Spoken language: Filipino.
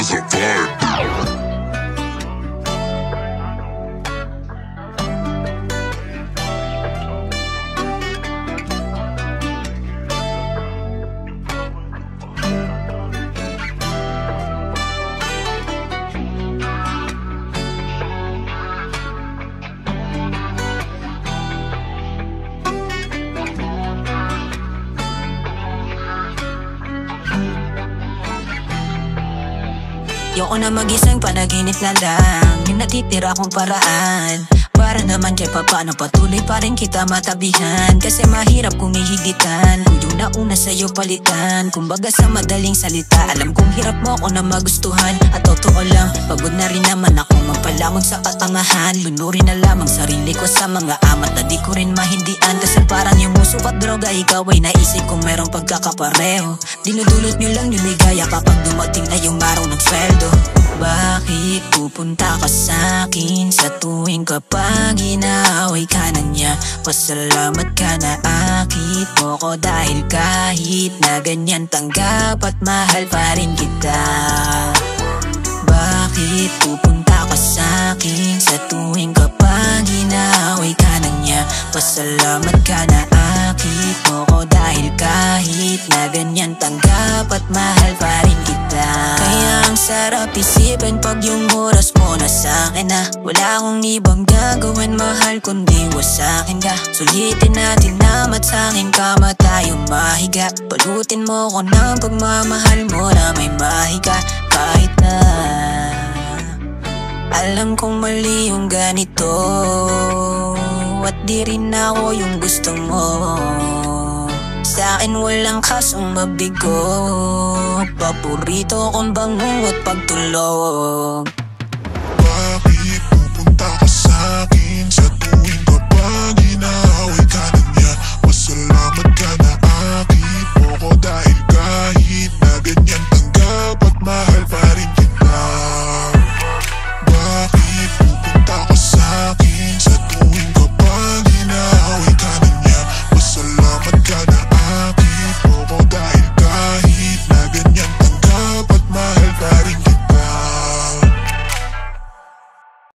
just a vibe. Yoko na mag-isang panaginip na lang yung natitira kong paraan. Para naman kay paano patuloy pa rin kita matabihan. Kasi mahirap kung ihigitan kung yung nauna sa'yo palitan. Kumbaga sa madaling salita, alam kong hirap mo ako na magustuhan. At totoo lang, pagod na rin naman ako magpalamon sa katangahan. Lunurin na lamang sarili ko sa mga amat na di ko rin mahindian. Kasi parang yung musok at droga, ikaw ay naisip kong merong pagkakapareho. Dinudulot nyo lang yung ligaya kapag dumating na yung araw ng sweldo. Bakit pupunta ka sa'kin sa tuwing kapag inaaway ka na niya? Pasalamat ka na akit mo ko dahil kahit na ganyan tanggap at mahal pa rin kita. Bakit pupunta ka sa'kin sa tuwing kapag inaaway ka na niya? Pasalamat ka na akit mo ko dahil kahit na ganyan tanggap at mahal pa rin kita. Kaya ang sarap isipin pag yung oras mo na sa'kin na wala akong ibang gagawin mahal kundi wasakin ka. Sulitin natin naman sa'kin kama tayo mahiga. Balutin mo ko ng pagmamahal mo na may mahiga. Kahit na alam kong mali yung ganito at di rin ako yung gusto mo. Sa'kin walang kasong mabigo, paborito kong bango at pagtulog.